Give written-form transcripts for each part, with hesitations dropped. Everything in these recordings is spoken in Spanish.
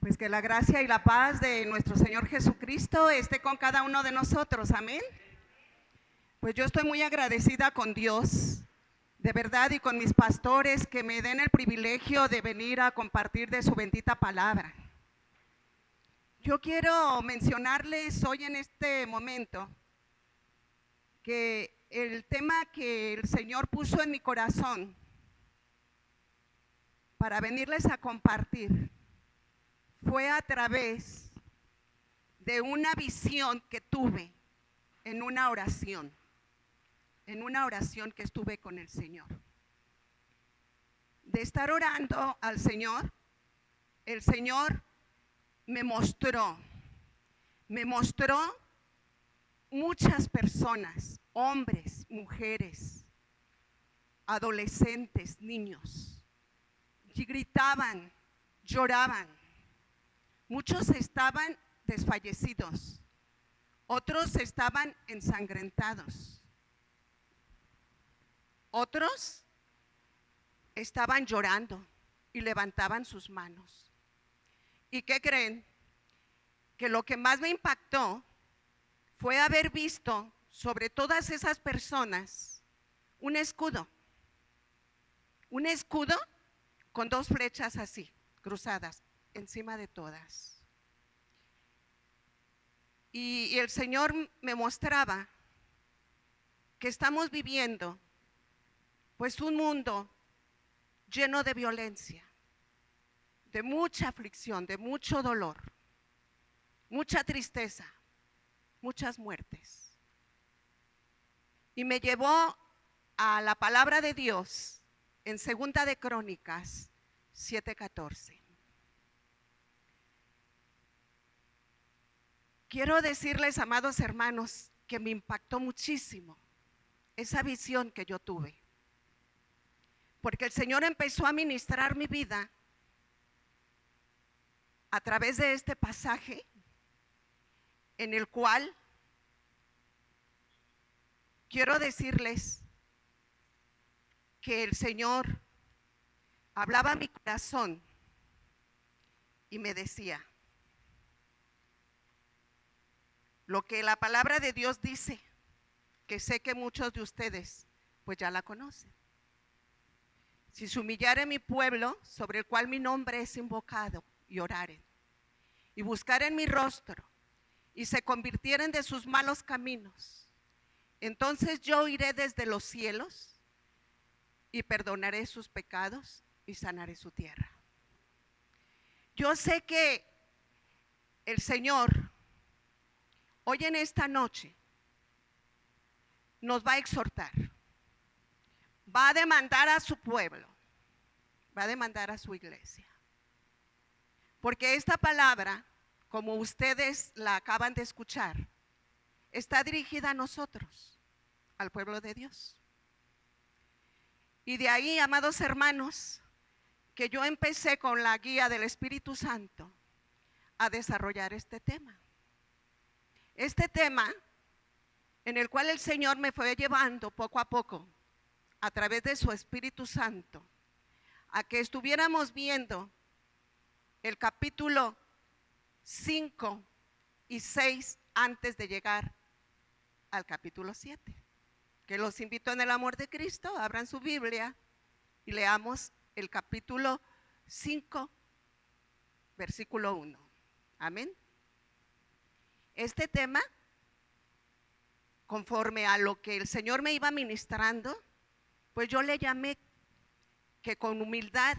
Pues que la gracia y la paz de nuestro Señor Jesucristo esté con cada uno de nosotros, amén. Pues yo estoy muy agradecida con Dios, de verdad, y con mis pastores que me den el privilegio de venir a compartir de su bendita palabra. Yo quiero mencionarles hoy en este momento que el tema que el Señor puso en mi corazón para venirles a compartir fue a través de una visión que tuve en una oración que estuve con el Señor. De estar orando al Señor, el Señor me mostró muchas personas, hombres, mujeres, adolescentes, niños, y gritaban, lloraban. Muchos estaban desfallecidos, otros estaban ensangrentados, otros estaban llorando y levantaban sus manos. ¿Y qué creen? Que lo que más me impactó fue haber visto sobre todas esas personas un escudo con dos flechas así, cruzadas, encima de todas. Y el Señor me mostraba que estamos viviendo pues un mundo lleno de violencia, de mucha aflicción, de mucho dolor, mucha tristeza, muchas muertes. Y me llevó a la palabra de Dios en 2 de Crónicas 7:14. Quiero decirles, amados hermanos, que me impactó muchísimo esa visión que yo tuve, porque el Señor empezó a ministrar mi vida a través de este pasaje en el cual quiero decirles que el Señor hablaba a mi corazón y me decía lo que la palabra de Dios dice, que sé que muchos de ustedes pues ya la conocen. Si se humillare mi pueblo, sobre el cual mi nombre es invocado, y oraren, y buscaren mi rostro, y se convirtieren de sus malos caminos, entonces yo iré desde los cielos y perdonaré sus pecados y sanaré su tierra. Yo sé que el Señor hoy en esta noche nos va a exhortar, va a demandar a su pueblo, va a demandar a su iglesia. Porque esta palabra, como ustedes la acaban de escuchar, está dirigida a nosotros, al pueblo de Dios. Y de ahí, amados hermanos, que yo empecé con la guía del Espíritu Santo a desarrollar este tema. Este tema en el cual el Señor me fue llevando poco a poco, a través de su Espíritu Santo, a que estuviéramos viendo el capítulo 5 y 6 antes de llegar al capítulo 7. Que los invito en el amor de Cristo, abran su Biblia y leamos el capítulo 5, versículo 1. Amén. Este tema, conforme a lo que el Señor me iba ministrando, pues yo le llamé que con humildad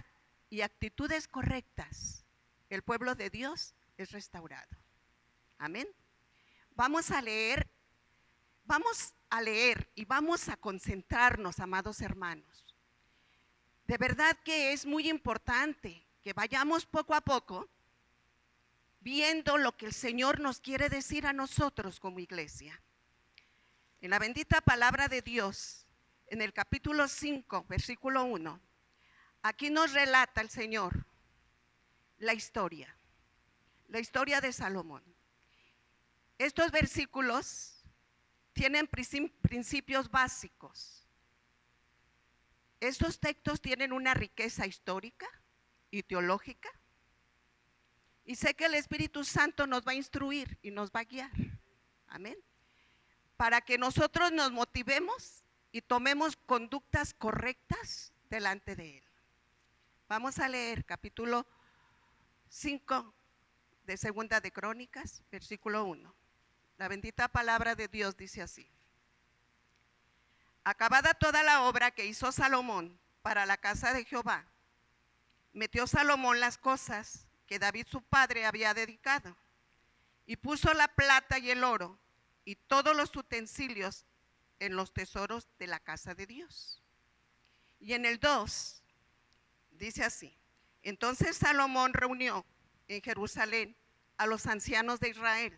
y actitudes correctas, el pueblo de Dios es restaurado. Amén. Vamos a leer y vamos a concentrarnos, amados hermanos. De verdad que es muy importante que vayamos poco a poco viendo lo que el Señor nos quiere decir a nosotros como iglesia. En la bendita palabra de Dios, en el capítulo 5, versículo 1, aquí nos relata el Señor la historia de Salomón. Estos versículos tienen principios básicos. Estos textos tienen una riqueza histórica y teológica Y sé que el Espíritu Santo nos va a instruir y nos va a guiar. Amén. Para que nosotros nos motivemos y tomemos conductas correctas delante de Él. Vamos a leer capítulo 5 de Segunda de Crónicas, versículo 1. La bendita palabra de Dios dice así: acabada toda la obra que hizo Salomón para la casa de Jehová, metió Salomón las cosas que David su padre había dedicado, y puso la plata y el oro y todos los utensilios en los tesoros de la casa de Dios. Y en el 2 dice así: entonces Salomón reunió en Jerusalén a los ancianos de Israel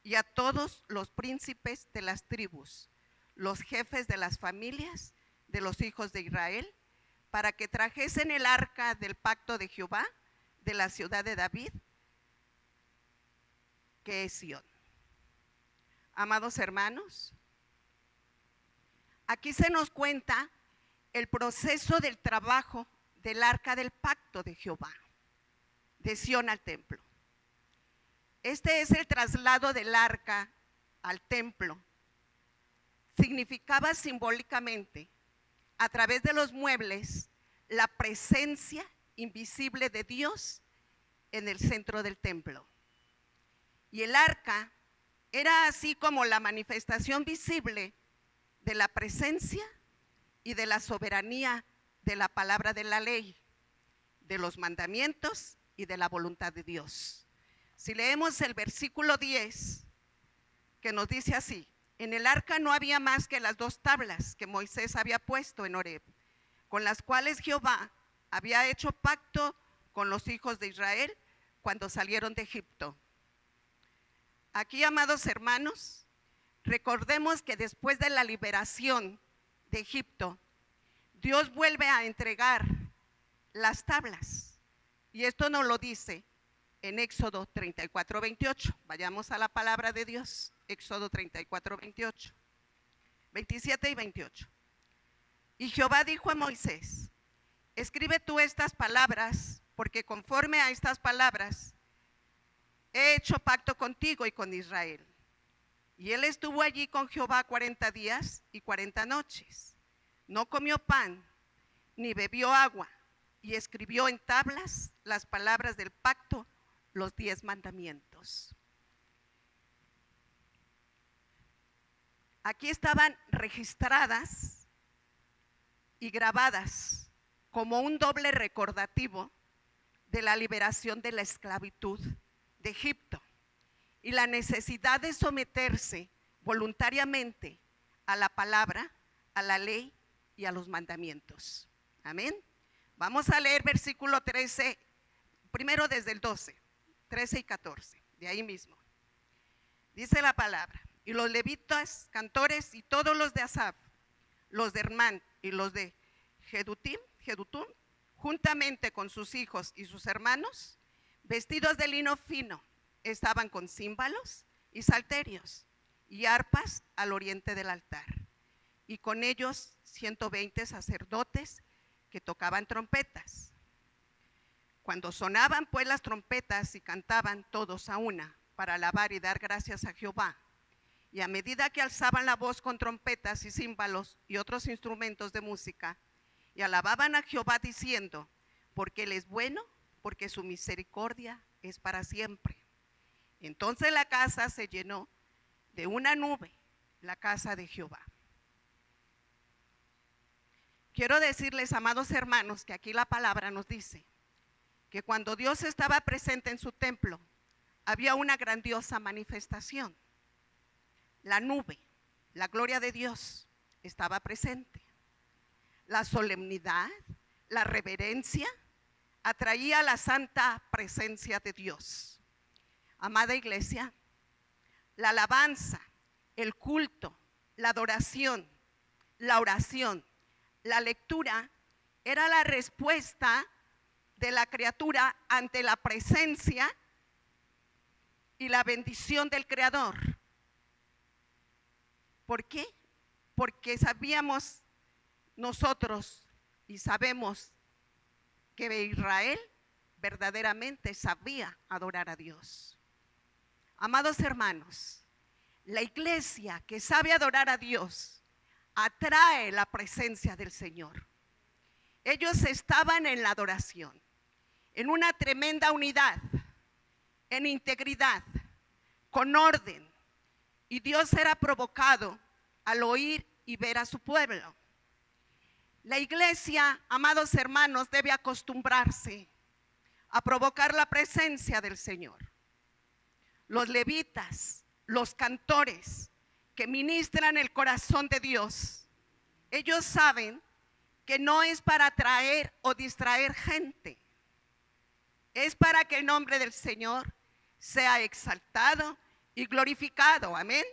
y a todos los príncipes de las tribus, los jefes de las familias de los hijos de Israel, para que trajesen el arca del pacto de Jehová de la ciudad de David, que es Sión. Amados hermanos, aquí se nos cuenta el proceso del trabajo del arca del pacto de Jehová, de Sión al templo. Este es el traslado del arca al templo. Significaba simbólicamente, a través de los muebles, la presencia invisible de Dios en el centro del templo. Y el arca era así como la manifestación visible de la presencia y de la soberanía de la palabra de la ley, de los mandamientos y de la voluntad de Dios. Si leemos el versículo 10, que nos dice así: en el arca no había más que las 2 tablas que Moisés había puesto en Horeb, con las cuales Jehová había hecho pacto con los hijos de Israel cuando salieron de Egipto. Aquí, amados hermanos, recordemos que después de la liberación de Egipto, Dios vuelve a entregar las tablas. Y esto nos lo dice en Éxodo 34, 28. Vayamos a la palabra de Dios. Éxodo 34, 28, 27 y 28. Y Jehová dijo a Moisés: escribe tú estas palabras, porque conforme a estas palabras he hecho pacto contigo y con Israel. Y él estuvo allí con Jehová 40 días y 40 noches. No comió pan, ni bebió agua, y escribió en tablas las palabras del pacto, los 10 mandamientos. Aquí estaban registradas y grabadas como un doble recordativo de la liberación de la esclavitud de Egipto y la necesidad de someterse voluntariamente a la palabra, a la ley y a los mandamientos. Amén. Vamos a leer versículo 13, primero desde el 12, 13 y 14, de ahí mismo. Dice la palabra: y los levitas, cantores y todos los de Asaf, los de Hermán y los de Jedutum, juntamente con sus hijos y sus hermanos, vestidos de lino fino, estaban con címbalos y salterios y arpas al oriente del altar, y con ellos 120 sacerdotes que tocaban trompetas. Cuando sonaban pues las trompetas y cantaban todos a una para alabar y dar gracias a Jehová, y a medida que alzaban la voz con trompetas y címbalos y otros instrumentos de música, y alababan a Jehová diciendo: porque Él es bueno, porque su misericordia es para siempre. Entonces la casa se llenó de una nube, la casa de Jehová. Quiero decirles, amados hermanos, que aquí la palabra nos dice que cuando Dios estaba presente en su templo, había una grandiosa manifestación. La nube, la gloria de Dios, estaba presente. La solemnidad, la reverencia, atraía la santa presencia de Dios. Amada iglesia, la alabanza, el culto, la adoración, la oración, la lectura era la respuesta de la criatura ante la presencia y la bendición del Creador. ¿Por qué? Porque sabíamos nosotros y sabemos que Israel verdaderamente sabía adorar a Dios. Amados hermanos, la iglesia que sabe adorar a Dios atrae la presencia del Señor. Ellos estaban en la adoración, en una tremenda unidad, en integridad, con orden, y Dios era provocado al oír y ver a su pueblo. La iglesia, amados hermanos, debe acostumbrarse a provocar la presencia del Señor. Los levitas, los cantores que ministran el corazón de Dios, ellos saben que no es para atraer o distraer gente, es para que el nombre del Señor sea exaltado y glorificado. Amén.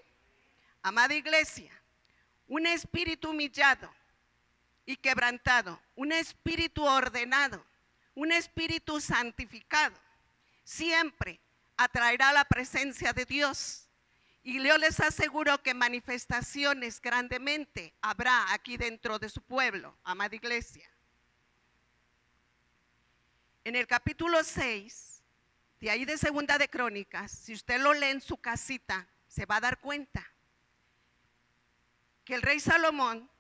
Amada iglesia, un espíritu humillado y quebrantado, un espíritu ordenado, un espíritu santificado, siempre atraerá la presencia de Dios. Y yo les aseguro que manifestaciones grandemente habrá aquí dentro de su pueblo, amada iglesia. En el capítulo 6, de ahí de Segunda de Crónicas, si usted lo lee en su casita, se va a dar cuenta que el rey Salomón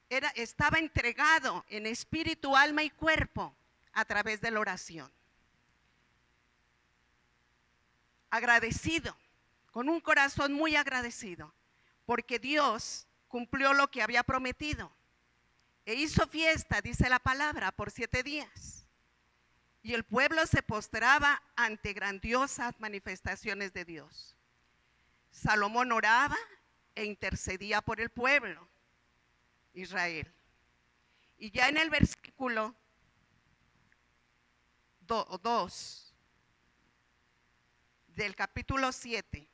estaba entregado en espíritu, alma y cuerpo a través de la oración. Agradecido, con un corazón muy agradecido, porque Dios cumplió lo que había prometido. E hizo fiesta, dice la palabra, por 7 días. Y el pueblo se postraba ante grandiosas manifestaciones de Dios. Salomón oraba e intercedía por el pueblo Israel. Y ya en el versículo 2 del capítulo 7,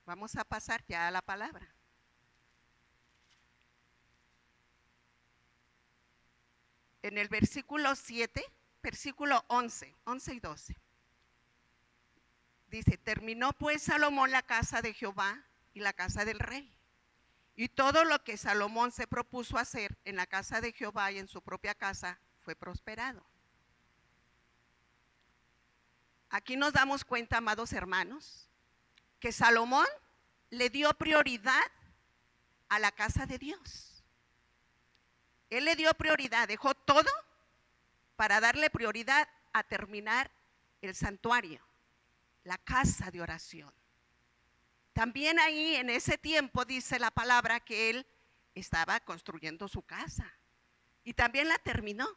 vamos a pasar ya a la palabra. En el versículo 7, versículo 11 y 12. Dice, terminó pues Salomón la casa de Jehová y la casa del rey. Y todo lo que Salomón se propuso hacer en la casa de Jehová y en su propia casa fue prosperado. Aquí nos damos cuenta, amados hermanos, que Salomón le dio prioridad a la casa de Dios. Él le dio prioridad, dejó todo para darle prioridad a terminar el santuario, la casa de oración. También ahí en ese tiempo dice la palabra que él estaba construyendo su casa y también la terminó.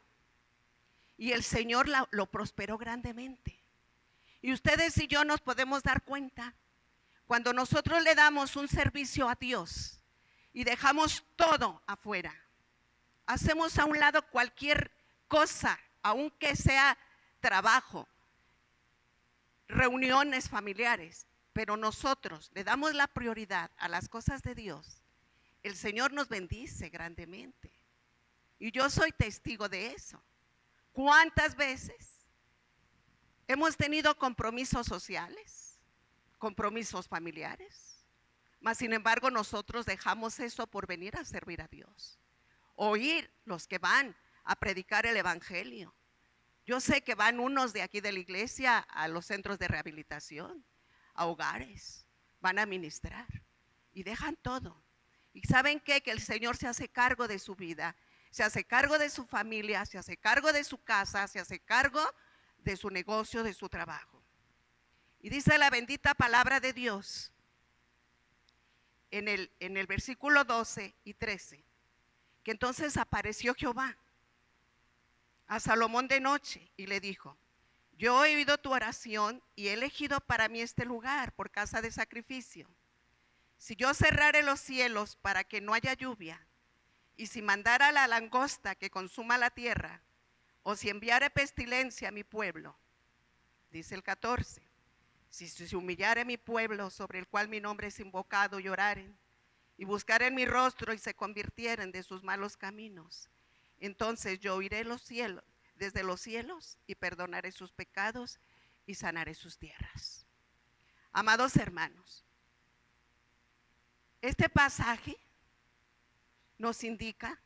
Y el Señor lo prosperó grandemente. Y ustedes y yo nos podemos dar cuenta cuando nosotros le damos un servicio a Dios y dejamos todo afuera. Hacemos a un lado cualquier cosa, aunque sea trabajo, reuniones familiares, pero nosotros le damos la prioridad a las cosas de Dios. El Señor nos bendice grandemente. Y yo soy testigo de eso. ¿Cuántas veces hemos tenido compromisos sociales, compromisos familiares? Mas sin embargo nosotros dejamos eso por venir a servir a Dios. Oír los que van a predicar el evangelio. Yo sé que van unos de aquí de la iglesia a los centros de rehabilitación, a hogares, van a ministrar y dejan todo. ¿Y saben qué? Que el Señor se hace cargo de su vida, se hace cargo de su familia, se hace cargo de su casa, se hace cargo de su negocio, de su trabajo. Y dice la bendita palabra de Dios en el versículo 12 y 13, que entonces apareció Jehová a Salomón de noche y le dijo, yo he oído tu oración y he elegido para mí este lugar por casa de sacrificio. Si yo cerrare los cielos para que no haya lluvia, y si mandara la langosta que consuma la tierra, o si enviare pestilencia a mi pueblo, dice el 14, si se humillare mi pueblo sobre el cual mi nombre es invocado y oraren, y buscaren mi rostro y se convirtieren de sus malos caminos, entonces yo oiré los cielos, desde los cielos, y perdonaré sus pecados y sanaré sus tierras. Amados hermanos, este pasaje nos indica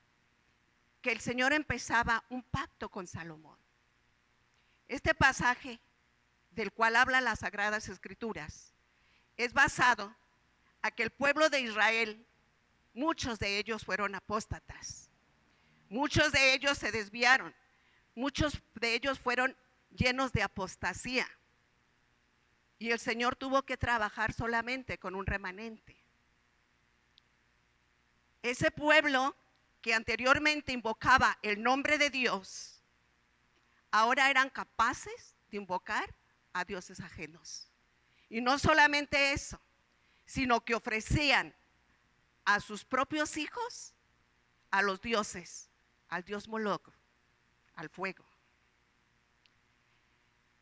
que el Señor empezaba un pacto con Salomón. Este pasaje del cual habla las Sagradas Escrituras es basado a que el pueblo de Israel, muchos de ellos fueron apóstatas, muchos de ellos se desviaron, muchos de ellos fueron llenos de apostasía. Y el Señor tuvo que trabajar solamente con un remanente. Ese pueblo que anteriormente invocaba el nombre de Dios, ahora eran capaces de invocar a dioses ajenos. Y no solamente eso, sino que ofrecían a sus propios hijos a los dioses, al dios Moloch, al fuego.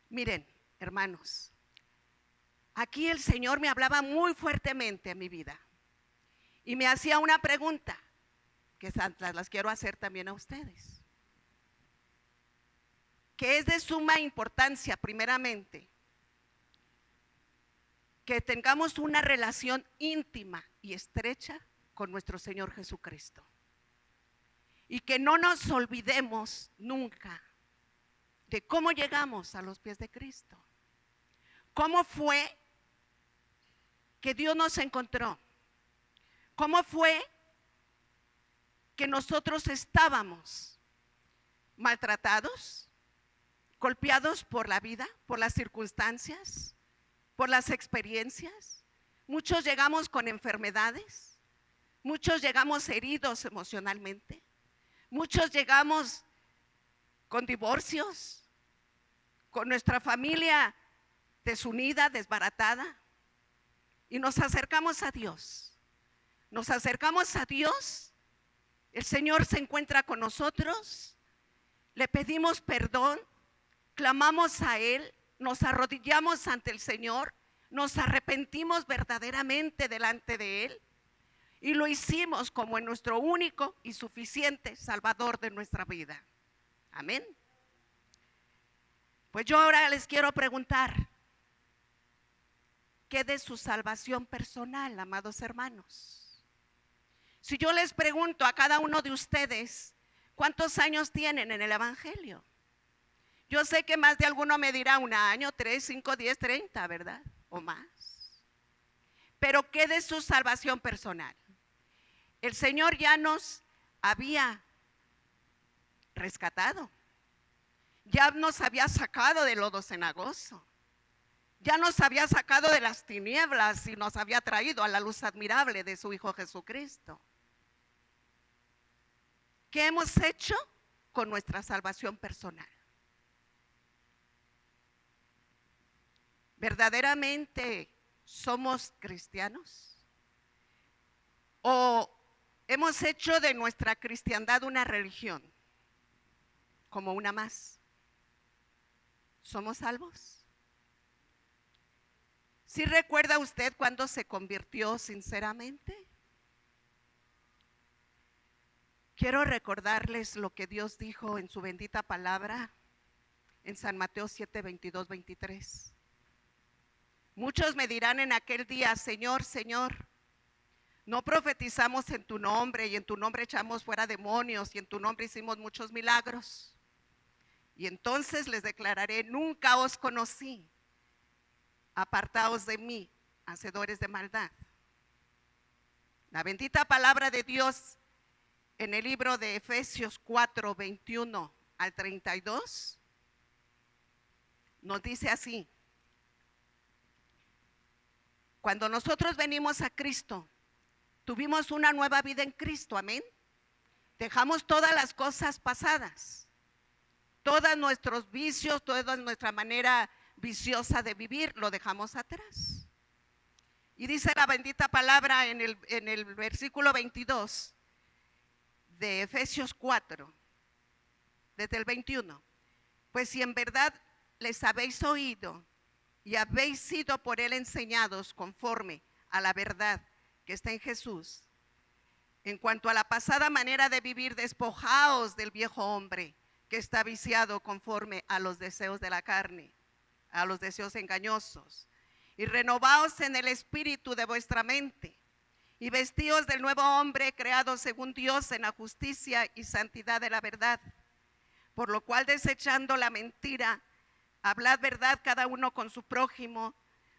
Miren, hermanos, aquí el Señor me hablaba muy fuertemente a mi vida y me hacía una pregunta que las quiero hacer también a ustedes, que es de suma importancia, primeramente, que tengamos una relación íntima y estrecha con nuestro Señor Jesucristo y que no nos olvidemos nunca de cómo llegamos a los pies de Cristo, cómo fue que Dios nos encontró, cómo fue que nosotros estábamos maltratados, golpeados por la vida, por las circunstancias, por las experiencias. Muchos llegamos con enfermedades, muchos llegamos heridos emocionalmente, muchos llegamos con divorcios, con nuestra familia desunida, desbaratada, y nos acercamos a Dios. Nos acercamos a Dios, el Señor se encuentra con nosotros, le pedimos perdón, clamamos a Él, nos arrodillamos ante el Señor, nos arrepentimos verdaderamente delante de Él y lo hicimos como en nuestro único y suficiente Salvador de nuestra vida. Amén. Pues yo ahora les quiero preguntar, ¿qué de su salvación personal, amados hermanos? Si yo les pregunto a cada uno de ustedes, ¿cuántos años tienen en el Evangelio? Yo sé que más de alguno me dirá 1 año, 3, 5, 10, 30, ¿verdad? O más. Pero ¿qué de su salvación personal? El Señor ya nos había rescatado, ya nos había sacado del lodo cenagoso, ya nos había sacado de las tinieblas y nos había traído a la luz admirable de su Hijo Jesucristo. ¿Qué hemos hecho con nuestra salvación personal? ¿Verdaderamente somos cristianos? ¿O hemos hecho de nuestra cristiandad una religión, como una más? ¿Somos salvos? ¿Sí recuerda usted cuándo se convirtió sinceramente? Quiero recordarles lo que Dios dijo en su bendita palabra en San Mateo 7, 22, 23. Muchos me dirán en aquel día, Señor, Señor, no profetizamos en tu nombre y en tu nombre echamos fuera demonios y en tu nombre hicimos muchos milagros. Y entonces les declararé, nunca os conocí, apartaos de mí, hacedores de maldad. La bendita palabra de Dios en el libro de Efesios 4, 21 al 32 nos dice así: cuando nosotros venimos a Cristo, tuvimos una nueva vida en Cristo, amén. Dejamos todas las cosas pasadas, todos nuestros vicios, toda nuestra manera viciosa de vivir, lo dejamos atrás. Y dice la bendita palabra en el versículo 22 de Efesios 4, desde el 21. Pues si en verdad les habéis oído y habéis sido por él enseñados conforme a la verdad que está en Jesús, en cuanto a la pasada manera de vivir, despojaos del viejo hombre que está viciado conforme a los deseos de la carne, a los deseos engañosos, y renovaos en el espíritu de vuestra mente, y vestíos del nuevo hombre creado según Dios en la justicia y santidad de la verdad, por lo cual desechando la mentira, Hablad verdad cada uno con su prójimo,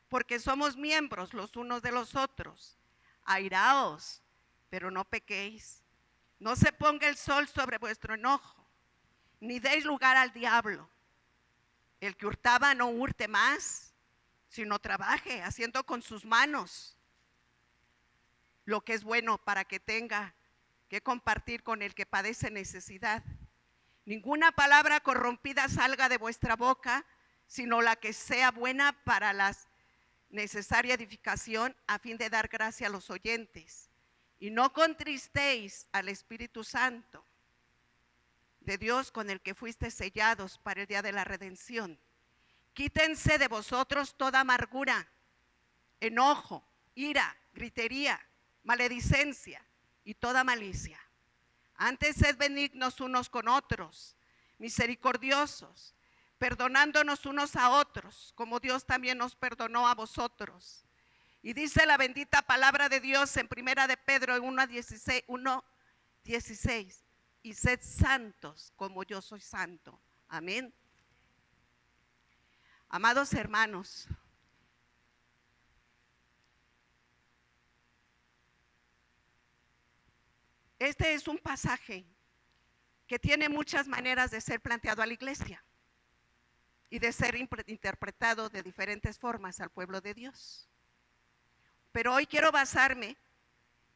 porque somos miembros los unos de los otros. Airaos, pero no pequéis. No se ponga el sol sobre vuestro enojo, ni deis lugar al diablo. El que hurtaba no hurte más, sino trabaje haciendo con sus manos lo que es bueno, para que tenga que compartir con el que padece necesidad. Ninguna palabra corrompida salga de vuestra boca, sino la que sea buena para la necesaria edificación, a fin de dar gracia a los oyentes. Y no contristéis al Espíritu Santo de Dios, con el que fuiste sellados para el día de la redención. Quítense de vosotros toda amargura, enojo, ira, gritería, maledicencia y toda malicia. Antes sed benignos unos con otros, misericordiosos, perdonándonos unos a otros, como Dios también nos perdonó a vosotros. Y dice la bendita palabra de Dios en primera de Pedro 1:16, y sed santos como yo soy santo. Amén. Amados hermanos, este es un pasaje que tiene muchas maneras de ser planteado a la iglesia y de ser interpretado de diferentes formas al pueblo de Dios. Pero hoy quiero basarme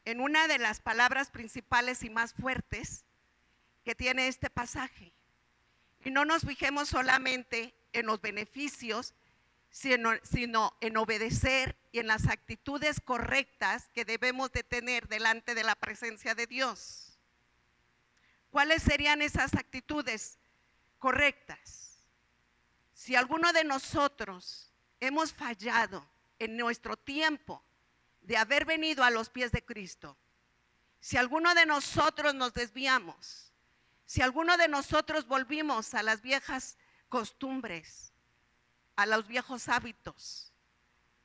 en una de las palabras principales y más fuertes que tiene este pasaje. Y no nos fijemos solamente en los beneficios, sino en obedecer y en las actitudes correctas que debemos de tener delante de la presencia de Dios. ¿Cuáles serían esas actitudes correctas? Si alguno de nosotros hemos fallado en nuestro tiempo de haber venido a los pies de Cristo, si alguno de nosotros nos desviamos, si alguno de nosotros volvimos a las viejas costumbres, a los viejos hábitos,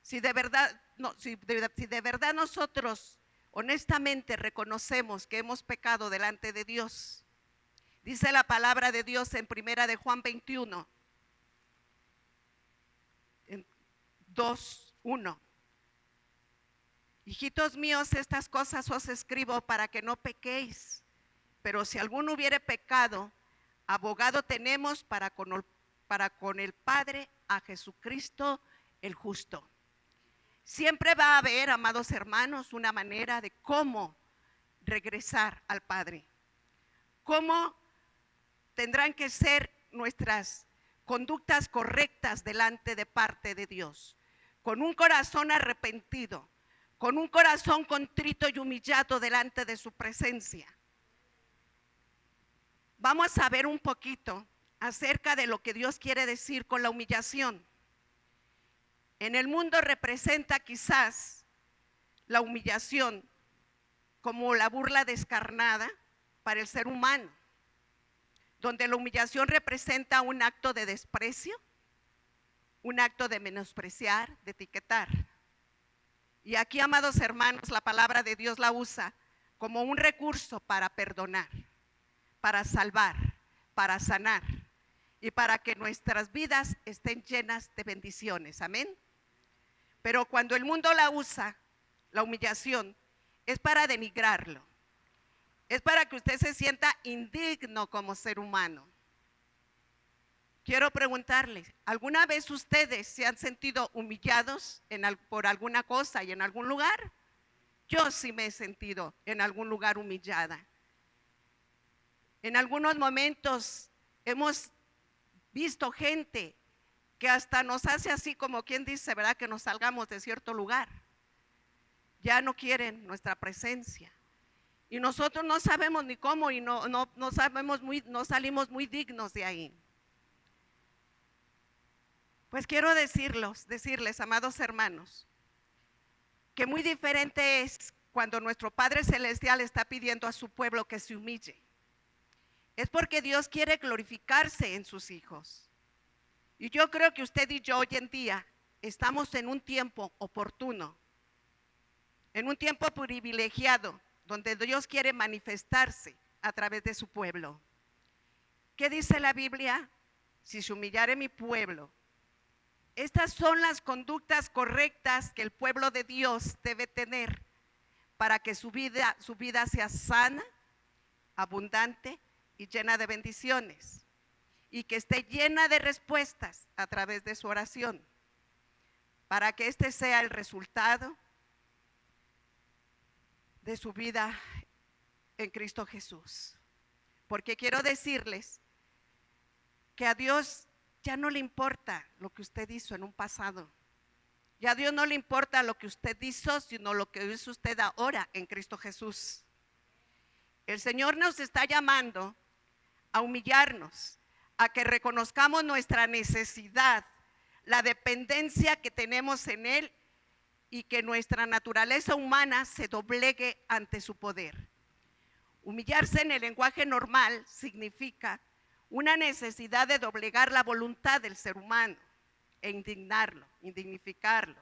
si de verdad nosotros honestamente reconocemos que hemos pecado delante de Dios, dice la palabra de Dios en primera de Juan 21, 2:1. Hijitos míos, estas cosas os escribo para que no pequéis. Pero si alguno hubiere pecado, abogado tenemos para con el Padre, a Jesucristo el justo. Siempre va a haber, amados hermanos, una manera de cómo regresar al Padre. Cómo tendrán que ser nuestras conductas correctas delante de parte de Dios. Con un corazón arrepentido, con un corazón contrito y humillado delante de su presencia. Vamos a ver un poquito acerca de lo que Dios quiere decir con la humillación. En el mundo representa quizás la humillación como la burla descarnada para el ser humano, donde la humillación representa un acto de desprecio, un acto de menospreciar, de etiquetar. Y aquí, amados hermanos, la palabra de Dios la usa como un recurso para perdonar, para salvar, para sanar y para que nuestras vidas estén llenas de bendiciones. Amén. Pero cuando el mundo la usa, la humillación, es para denigrarlo. Es para que usted se sienta indigno como ser humano. Quiero preguntarles, ¿alguna vez ustedes se han sentido humillados por alguna cosa y en algún lugar? Yo sí me he sentido en algún lugar humillada. En algunos momentos hemos visto gente que hasta nos hace así como quien dice, ¿verdad? Que nos salgamos de cierto lugar. Ya no quieren nuestra presencia. Y nosotros no sabemos ni cómo y no salimos muy dignos de ahí. Pues quiero decirles, amados hermanos, que muy diferente es cuando nuestro Padre Celestial está pidiendo a su pueblo que se humille. Es porque Dios quiere glorificarse en sus hijos. Y yo creo que usted y yo hoy en día estamos en un tiempo oportuno, en un tiempo privilegiado, donde Dios quiere manifestarse a través de su pueblo. ¿Qué dice la Biblia? si se humillare mi pueblo. Estas son las conductas correctas que el pueblo de Dios debe tener para que su vida sea sana, abundante y llena de bendiciones, y que esté llena de respuestas a través de su oración, para que este sea el resultado de su vida en Cristo Jesús. Porque quiero decirles que a Dios ya no le importa lo que usted hizo en un pasado. Ya a Dios no le importa lo que usted hizo, sino lo que hizo usted ahora en Cristo Jesús. El Señor nos está llamando a humillarnos, a que reconozcamos nuestra necesidad, la dependencia que tenemos en Él, y que nuestra naturaleza humana se doblegue ante su poder. Humillarse en el lenguaje normal significa una necesidad de doblegar la voluntad del ser humano e indignarlo, indignificarlo.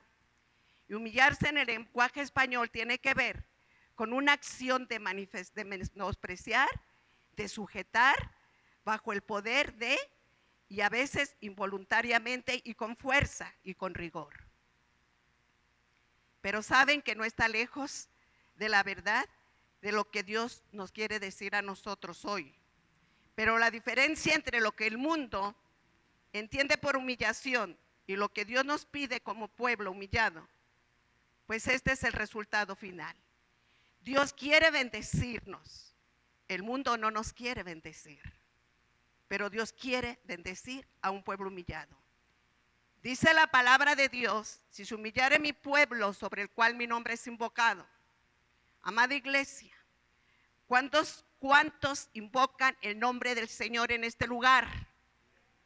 Y humillarse en el lenguaje español tiene que ver con una acción de menospreciar, de sujetar bajo el poder de, y a veces involuntariamente y con fuerza y con rigor. Pero saben que no está lejos de la verdad de lo que Dios nos quiere decir a nosotros hoy. Pero la diferencia entre lo que el mundo entiende por humillación y lo que Dios nos pide como pueblo humillado, pues este es el resultado final. Dios quiere bendecirnos, el mundo no nos quiere bendecir, pero Dios quiere bendecir a un pueblo humillado. Dice la palabra de Dios: si se humillare mi pueblo sobre el cual mi nombre es invocado. Amada iglesia, ¿cuántos invocan el nombre del Señor en este lugar?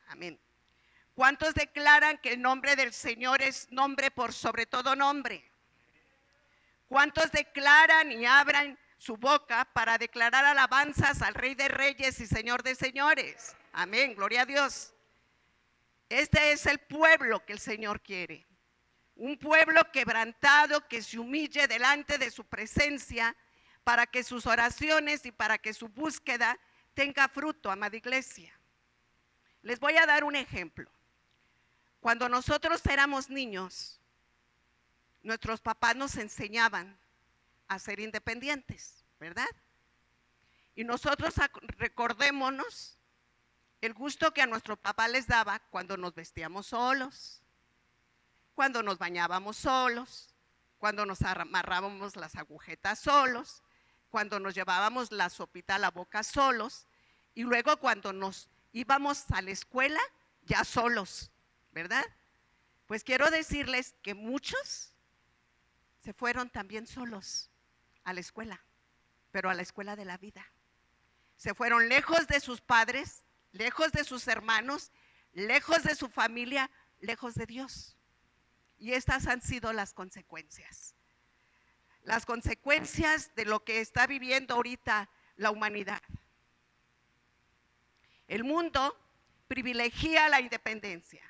Amén. ¿Cuántos declaran que el nombre del Señor es nombre por sobre todo nombre? ¿Cuántos declaran y abran su boca para declarar alabanzas al Rey de Reyes y Señor de Señores? Amén, gloria a Dios. Este es el pueblo que el Señor quiere. Un pueblo quebrantado que se humille delante de su presencia para que sus oraciones y para que su búsqueda tenga fruto, amada iglesia. Les voy a dar un ejemplo. Cuando nosotros éramos niños, nuestros papás nos enseñaban a ser independientes, ¿verdad? Y nosotros recordémonos el gusto que a nuestro papá les daba cuando nos vestíamos solos, cuando nos bañábamos solos, cuando nos amarrábamos las agujetas solos, cuando nos llevábamos la sopita a la boca solos, y luego cuando nos íbamos a la escuela ya solos, ¿verdad? Pues quiero decirles que muchos se fueron también solos a la escuela, pero a la escuela de la vida. Se fueron lejos de sus padres, lejos de sus hermanos, lejos de su familia, lejos de Dios. Y estas han sido las consecuencias. Las consecuencias de lo que está viviendo ahorita la humanidad. El mundo privilegia la independencia.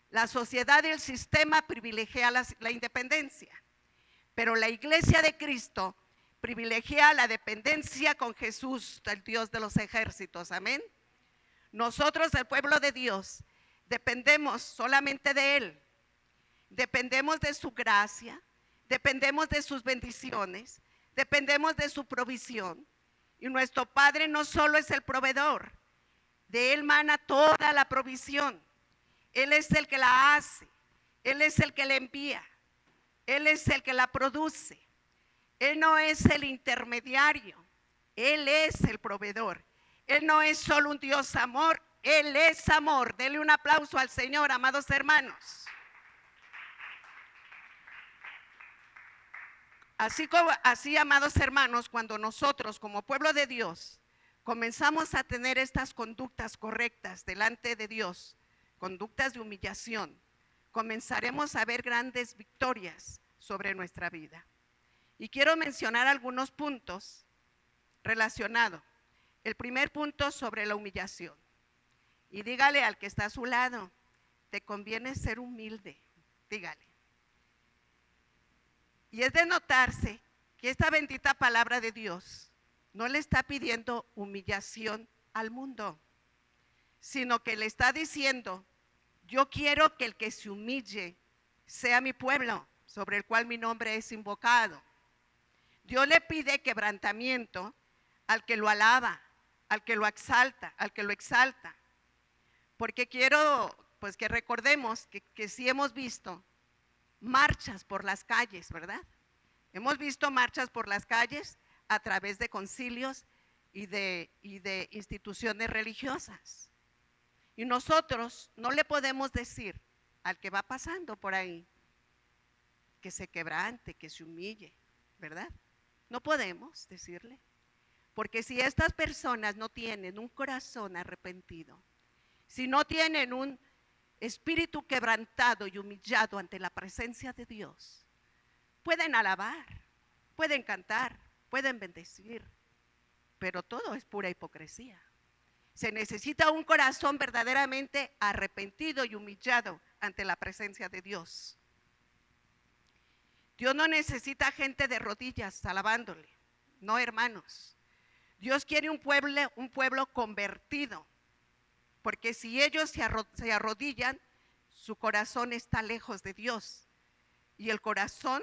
La sociedad y el sistema privilegia la independencia. Pero la iglesia de Cristo privilegia la dependencia con Jesús, el Dios de los ejércitos. Amén. Nosotros, el pueblo de Dios, dependemos solamente de Él. Dependemos de su gracia, dependemos de sus bendiciones, dependemos de su provisión. Y nuestro Padre no solo es el proveedor, de Él mana toda la provisión. Él es el que la hace, Él es el que la envía, Él es el que la produce. Él no es el intermediario, Él es el proveedor. Él no es solo un Dios amor, Él es amor. Denle un aplauso al Señor, amados hermanos. Así, amados hermanos, cuando nosotros como pueblo de Dios comenzamos a tener estas conductas correctas delante de Dios, conductas de humillación, comenzaremos a ver grandes victorias sobre nuestra vida. Y quiero mencionar algunos puntos relacionados. El primer punto sobre la humillación. Y dígale al que está a su lado, te conviene ser humilde, dígale. Y es de notarse que esta bendita palabra de Dios no le está pidiendo humillación al mundo, sino que le está diciendo, yo quiero que el que se humille sea mi pueblo, sobre el cual mi nombre es invocado. Dios le pide quebrantamiento al que lo alaba, al que lo exalta, Porque quiero pues que recordemos que sí hemos visto marchas por las calles, ¿verdad? Hemos visto marchas por las calles a través de concilios y de instituciones religiosas. Y nosotros no le podemos decir al que va pasando por ahí que se quebrante, que se humille, ¿verdad? No podemos decirle. Porque si estas personas no tienen un corazón arrepentido, si no tienen un espíritu quebrantado y humillado ante la presencia de Dios, pueden alabar, pueden cantar, pueden bendecir, pero todo es pura hipocresía. Se necesita un corazón verdaderamente arrepentido y humillado ante la presencia de Dios. Dios no necesita gente de rodillas alabándole, no, hermanos. Dios quiere un pueblo convertido, porque si ellos se arrodillan, su corazón está lejos de Dios. Y el corazón,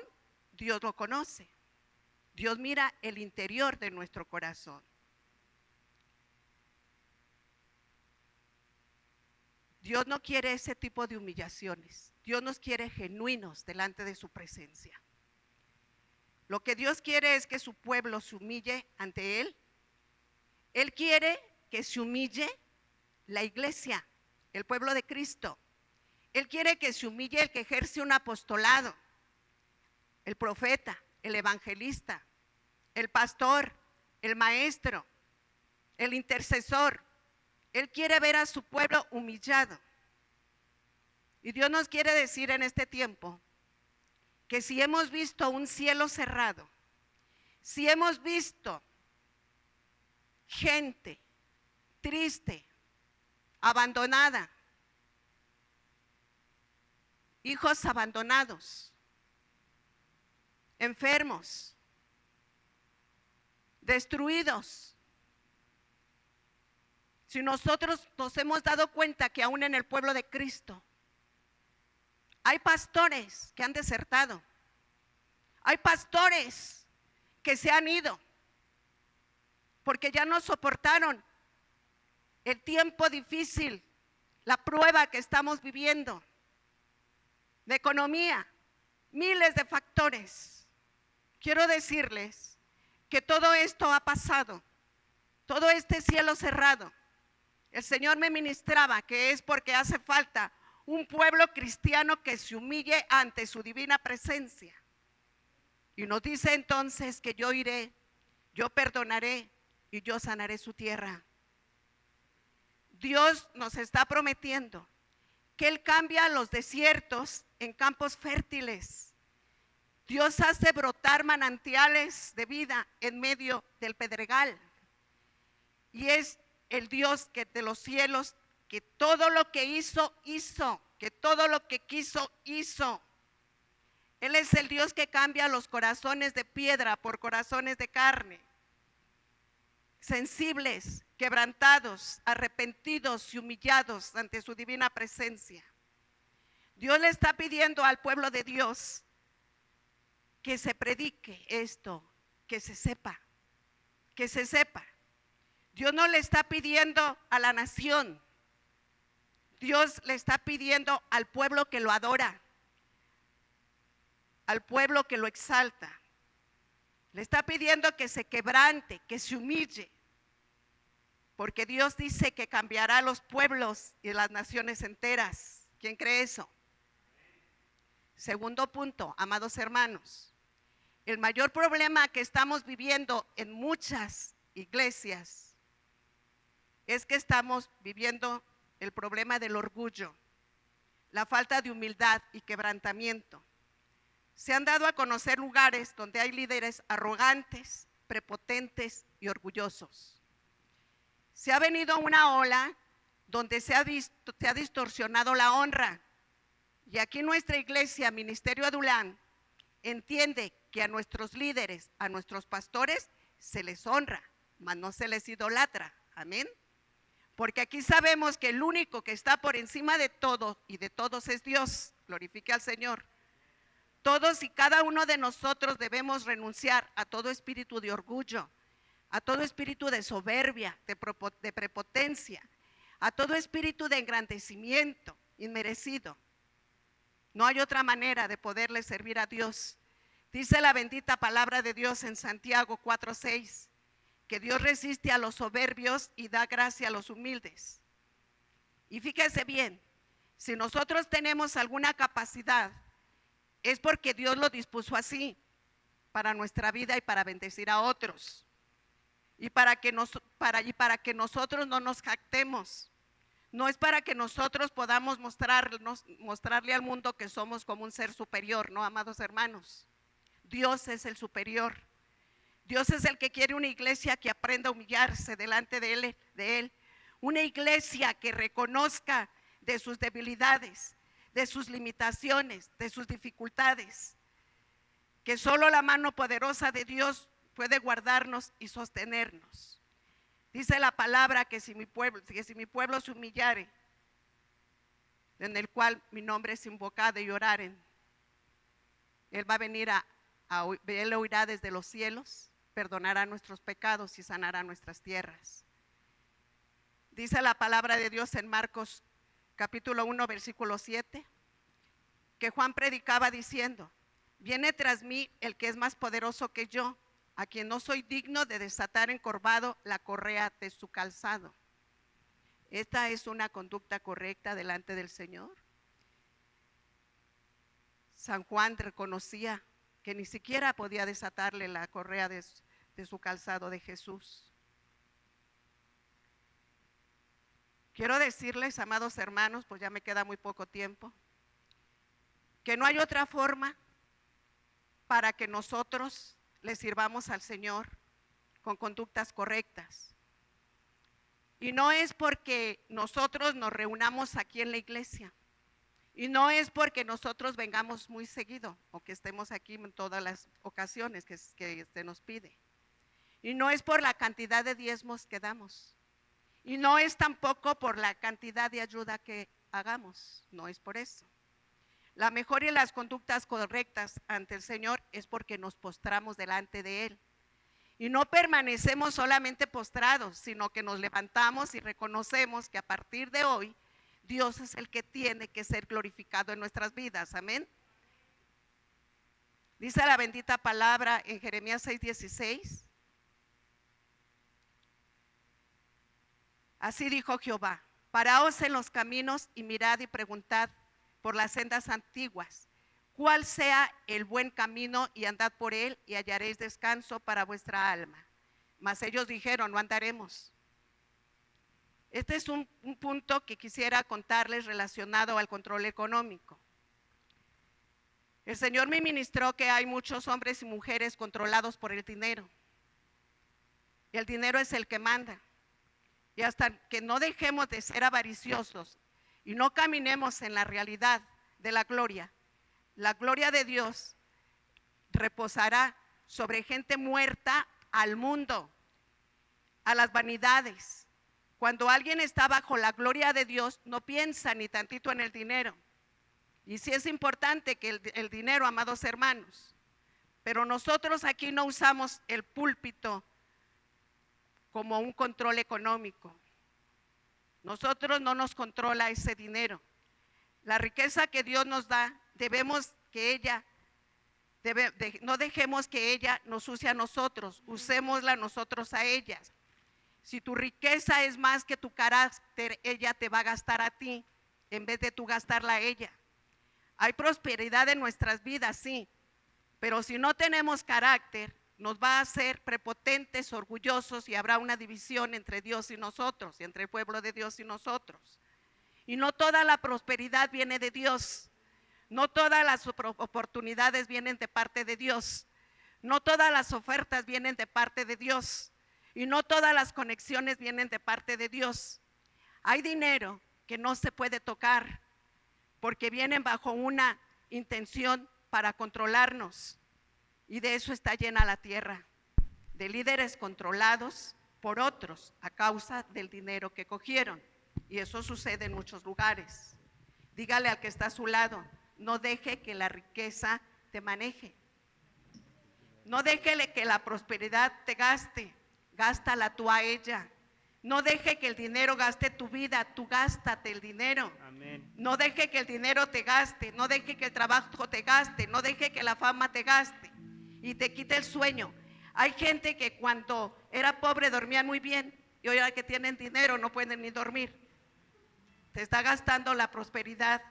Dios lo conoce. Dios mira el interior de nuestro corazón. Dios no quiere ese tipo de humillaciones. Dios nos quiere genuinos delante de su presencia. Lo que Dios quiere es que su pueblo se humille ante Él. Él quiere que se humille la iglesia, el pueblo de Cristo. Él quiere que se humille el que ejerce un apostolado, el profeta, el evangelista, el pastor, el maestro, el intercesor. Él quiere ver a su pueblo humillado. Y Dios nos quiere decir en este tiempo que si hemos visto un cielo cerrado, si hemos visto gente triste, abandonada, hijos abandonados, enfermos, destruidos. Si nosotros nos hemos dado cuenta que aún en el pueblo de Cristo hay pastores que han desertado, hay pastores que se han ido porque ya no soportaron el tiempo difícil, la prueba que estamos viviendo, de economía, miles de factores. Quiero decirles que todo esto ha pasado, todo este cielo cerrado. El Señor me ministraba que es porque hace falta un pueblo cristiano que se humille ante su divina presencia. Y nos dice entonces que yo iré, yo perdonaré y yo sanaré su tierra. Dios nos está prometiendo que Él cambia los desiertos en campos fértiles. Dios hace brotar manantiales de vida en medio del pedregal. Y es el Dios que de los cielos, que todo lo que hizo, que todo lo que quiso, hizo. Él es el Dios que cambia los corazones de piedra por corazones de carne. Sensibles, quebrantados, arrepentidos y humillados ante su divina presencia. Dios le está pidiendo al pueblo de Dios que se predique esto, que se sepa, que se sepa. Dios no le está pidiendo a la nación, Dios le está pidiendo al pueblo que lo adora, al pueblo que lo exalta. Le está pidiendo que se quebrante, que se humille, porque Dios dice que cambiará los pueblos y las naciones enteras. ¿Quién cree eso? Segundo punto, amados hermanos, el mayor problema que estamos viviendo en muchas iglesias es que estamos viviendo el problema del orgullo, la falta de humildad y quebrantamiento. Se han dado a conocer lugares donde hay líderes arrogantes, prepotentes y orgullosos. Se ha venido una ola donde se ha distorsionado la honra. Y aquí nuestra iglesia, Ministerio Adulán, entiende que a nuestros líderes, a nuestros pastores, se les honra, mas no se les idolatra. Amén. Porque aquí sabemos que el único que está por encima de todo y de todos es Dios. Glorifique al Señor. Todos y cada uno de nosotros debemos renunciar a todo espíritu de orgullo, a todo espíritu de soberbia, de prepotencia, a todo espíritu de engrandecimiento inmerecido. No hay otra manera de poderle servir a Dios. Dice la bendita palabra de Dios en Santiago 4:6, que Dios resiste a los soberbios y da gracia a los humildes. Y fíjese bien, si nosotros tenemos alguna capacidad, es porque Dios lo dispuso así, para nuestra vida y para bendecir a otros. Y para que nosotros no nos jactemos. No es para que nosotros podamos mostrarle al mundo que somos como un ser superior, no, amados hermanos. Dios es el superior. Dios es el que quiere una iglesia que aprenda a humillarse delante de Él. Una iglesia que reconozca de sus debilidades, de sus limitaciones, de sus dificultades. Que solo la mano poderosa de Dios puede guardarnos y sostenernos. Dice la palabra que si mi pueblo se humillare, en el cual mi nombre es invocado y oraren, Él va a venir Él oirá desde los cielos, perdonará nuestros pecados y sanará nuestras tierras. Dice la palabra de Dios en Marcos capítulo 1, versículo 7, que Juan predicaba diciendo: viene tras mí el que es más poderoso que yo, a quien no soy digno de desatar encorvado la correa de su calzado. ¿Esta es una conducta correcta delante del Señor? San Juan reconocía que ni siquiera podía desatarle la correa de su calzado de Jesús. Quiero decirles, amados hermanos, pues ya me queda muy poco tiempo, que no hay otra forma para que nosotros le sirvamos al Señor con conductas correctas. Y no es porque nosotros nos reunamos aquí en la iglesia, y no es porque nosotros vengamos muy seguido o que estemos aquí en todas las ocasiones que se nos pide, y no es por la cantidad de diezmos que damos, y no es tampoco por la cantidad de ayuda que hagamos, no es por eso. La mejor y las conductas correctas ante el Señor es porque nos postramos delante de Él. Y no permanecemos solamente postrados, sino que nos levantamos y reconocemos que a partir de hoy, Dios es el que tiene que ser glorificado en nuestras vidas. Amén. Dice la bendita palabra en Jeremías 6:16. Así dijo Jehová: paraos en los caminos y mirad y preguntad por las sendas antiguas, cuál sea el buen camino, y andad por él y hallaréis descanso para vuestra alma. Mas ellos dijeron: no andaremos. Este es un punto que quisiera contarles relacionado al control económico. El Señor me ministró que hay muchos hombres y mujeres controlados por el dinero. Y el dinero es el que manda. Y hasta que no dejemos de ser avariciosos y no caminemos en la realidad de la gloria de Dios reposará sobre gente muerta al mundo, a las vanidades. Cuando alguien está bajo la gloria de Dios, no piensa ni tantito en el dinero. Y sí es importante que el dinero, amados hermanos, pero nosotros aquí no usamos el púlpito como un control económico. Nosotros no nos controla ese dinero. La riqueza que Dios nos da, no dejemos que ella nos use a nosotros, usémosla nosotros a ella. Si tu riqueza es más que tu carácter, ella te va a gastar a ti en vez de tú gastarla a ella. Hay prosperidad en nuestras vidas, sí, pero si no tenemos carácter, nos va a hacer prepotentes, orgullosos, y habrá una división entre Dios y nosotros, y entre el pueblo de Dios y nosotros. Y no toda la prosperidad viene de Dios, no todas las oportunidades vienen de parte de Dios, no todas las ofertas vienen de parte de Dios, y no todas las conexiones vienen de parte de Dios. Hay dinero que no se puede tocar porque vienen bajo una intención para controlarnos. Y de eso está llena la tierra, de líderes controlados, por otros a causa del dinero que cogieron. Y eso sucede en muchos lugares. Dígale al que está a su lado, no deje que la riqueza te maneje. No déjele que la prosperidad te gaste, gástala tú a ella. No deje que el dinero gaste tu vida, tú gástate el dinero. Amén. No deje que el dinero te gaste, no deje que el trabajo te gaste, no deje que la fama te gaste y te quite el sueño. Hay gente que cuando era pobre dormían muy bien y ahora que tienen dinero no pueden ni dormir. Te está gastando la prosperidad.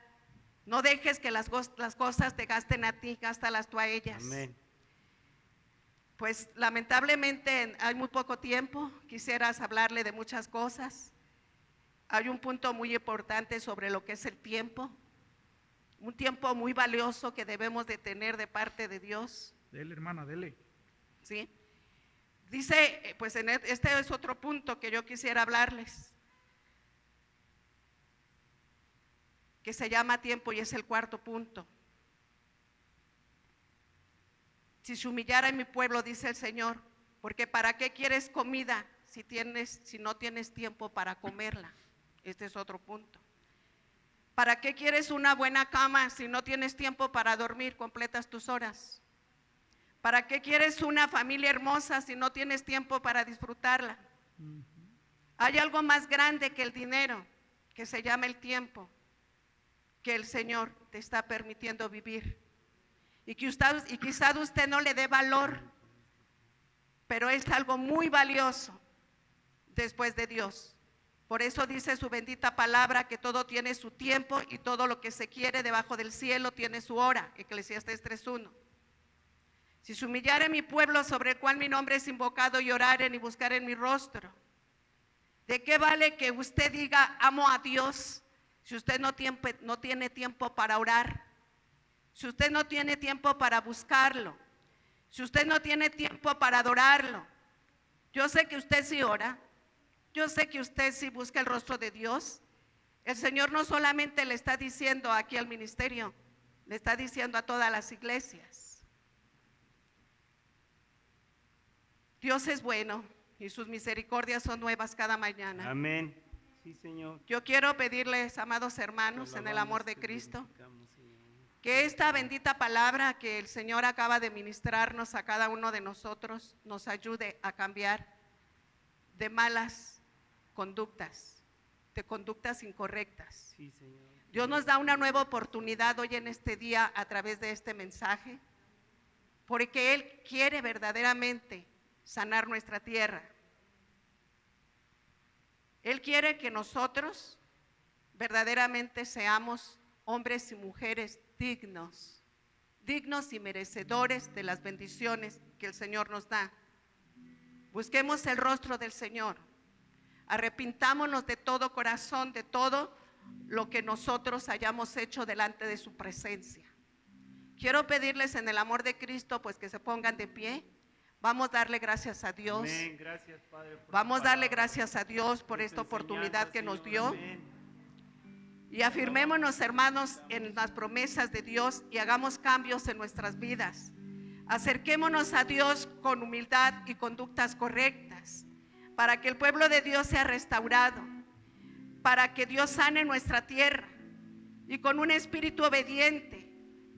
No dejes que las cosas te gasten a ti, gástalas tú a ellas. Amén. Pues lamentablemente hay muy poco tiempo, quisieras hablarle de muchas cosas. Hay un punto muy importante sobre lo que es el tiempo, un tiempo muy valioso que debemos de tener de parte de Dios. Dele, hermana, dele. ¿Sí? Dice, pues este es otro punto que yo quisiera hablarles, que se llama tiempo y es el cuarto punto. Si se humillara en mi pueblo, dice el Señor, porque ¿para qué quieres comida si no tienes tiempo para comerla? Este es otro punto. ¿Para qué quieres una buena cama si no tienes tiempo para dormir, completas tus horas? ¿Para qué quieres una familia hermosa si no tienes tiempo para disfrutarla? Hay algo más grande que el dinero, que se llama el tiempo, que el Señor te está permitiendo vivir. Y quizás usted no le dé valor, pero es algo muy valioso después de Dios. Por eso dice su bendita palabra que todo tiene su tiempo y todo lo que se quiere debajo del cielo tiene su hora. Eclesiastés 3:1. Si se humillare mi pueblo sobre el cual mi nombre es invocado y oraren y buscaren mi rostro, ¿de qué vale que usted diga amo a Dios si usted no tiene tiempo para orar? Si usted no tiene tiempo para buscarlo, si usted no tiene tiempo para adorarlo. Yo sé que usted sí ora, yo sé que usted sí busca el rostro de Dios. El Señor no solamente le está diciendo aquí al ministerio, le está diciendo a todas las iglesias. Dios es bueno y sus misericordias son nuevas cada mañana. Amén. Sí, Señor. Yo quiero pedirles, amados hermanos, en el amor de Cristo, que esta bendita palabra que el Señor acaba de ministrarnos a cada uno de nosotros nos ayude a cambiar de malas conductas, de conductas incorrectas. Sí, Señor. Dios nos da una nueva oportunidad hoy en este día a través de este mensaje, porque Él quiere verdaderamente sanar nuestra tierra. Él quiere que nosotros verdaderamente seamos hombres y mujeres dignos y merecedores de las bendiciones que el Señor nos da. Busquemos el rostro del Señor, arrepintámonos de todo corazón, de todo lo que nosotros hayamos hecho delante de su presencia. Quiero pedirles en el amor de Cristo, pues que se pongan de pie. Vamos a darle gracias a Dios. Amén. Gracias, Padre, Vamos a darle gracias a Dios por esta oportunidad que nos dio. Amén. Y afirmémonos, hermanos, en las promesas de Dios y hagamos cambios en nuestras vidas. Acerquémonos a Dios con humildad y conductas correctas, para que el pueblo de Dios sea restaurado, para que Dios sane nuestra tierra y con un espíritu obediente,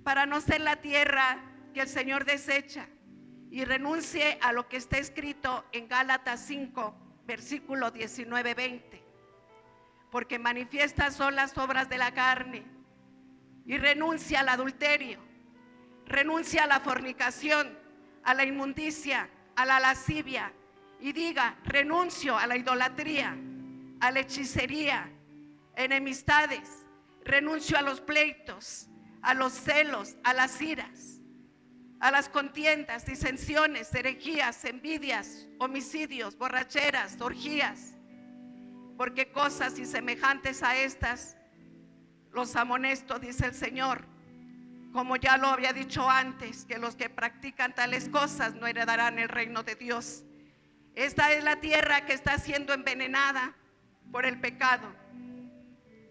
para no ser la tierra que el Señor desecha y renuncie a lo que está escrito en Gálatas 5, versículo 19-20. Porque manifiestas son las obras de la carne, y renuncia al adulterio, renuncia a la fornicación, a la inmundicia, a la lascivia, y diga, renuncio a la idolatría, a la hechicería, enemistades, renuncio a los pleitos, a los celos, a las iras, a las contiendas, disensiones, herejías, envidias, homicidios, borracheras, orgías. Porque cosas y semejantes a estas los amonesto, dice el Señor, como ya lo había dicho antes, que los que practican tales cosas no heredarán el reino de Dios. Esta es la tierra que está siendo envenenada por el pecado.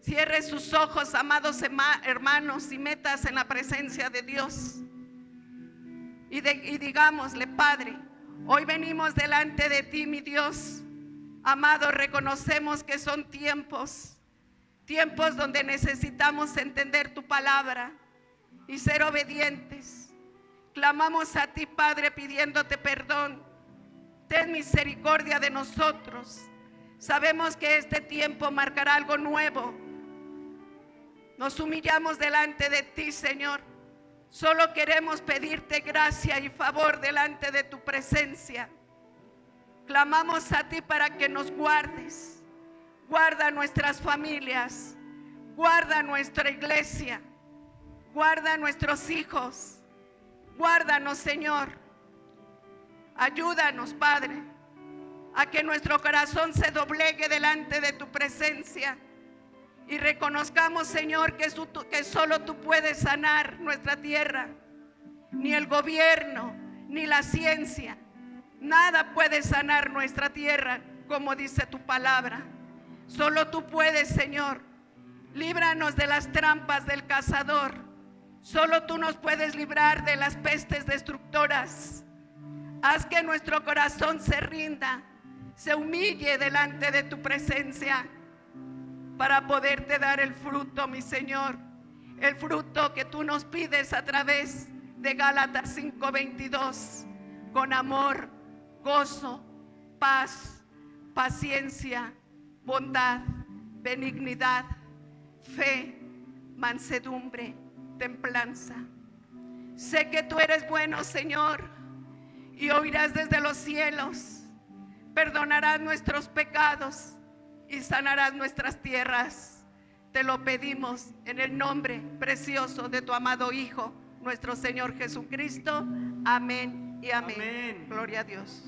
Cierre sus ojos, amados hermanos, y metas en la presencia de Dios y digámosle: Padre, hoy venimos delante de ti, mi Dios, Amado, reconocemos que son tiempos donde necesitamos entender tu palabra y ser obedientes. Clamamos a ti, Padre, pidiéndote perdón. Ten misericordia de nosotros. Sabemos que este tiempo marcará algo nuevo. Nos humillamos delante de ti, Señor. Solo queremos pedirte gracia y favor delante de tu presencia. Clamamos a ti para que nos guardes. Guarda nuestras familias. Guarda nuestra iglesia. Guarda nuestros hijos. Guárdanos, Señor. Ayúdanos, Padre, a que nuestro corazón se doblegue delante de tu presencia y reconozcamos, Señor, que solo tú puedes sanar nuestra tierra. Ni el gobierno, ni la ciencia, nada puede sanar nuestra tierra, como dice tu palabra. Solo tú puedes, Señor. Líbranos de las trampas del cazador. Solo tú nos puedes librar de las pestes destructoras. Haz que nuestro corazón se rinda, se humille delante de tu presencia para poderte dar el fruto, mi Señor. El fruto que tú nos pides a través de Gálatas 5:22. Con amor, gozo, paz, paciencia, bondad, benignidad, fe, mansedumbre, templanza. Sé que tú eres bueno, Señor, y oirás desde los cielos, perdonarás nuestros pecados y sanarás nuestras tierras. Te lo pedimos en el nombre precioso de tu amado Hijo, nuestro Señor Jesucristo. Amén y amén. Amén. Gloria a Dios.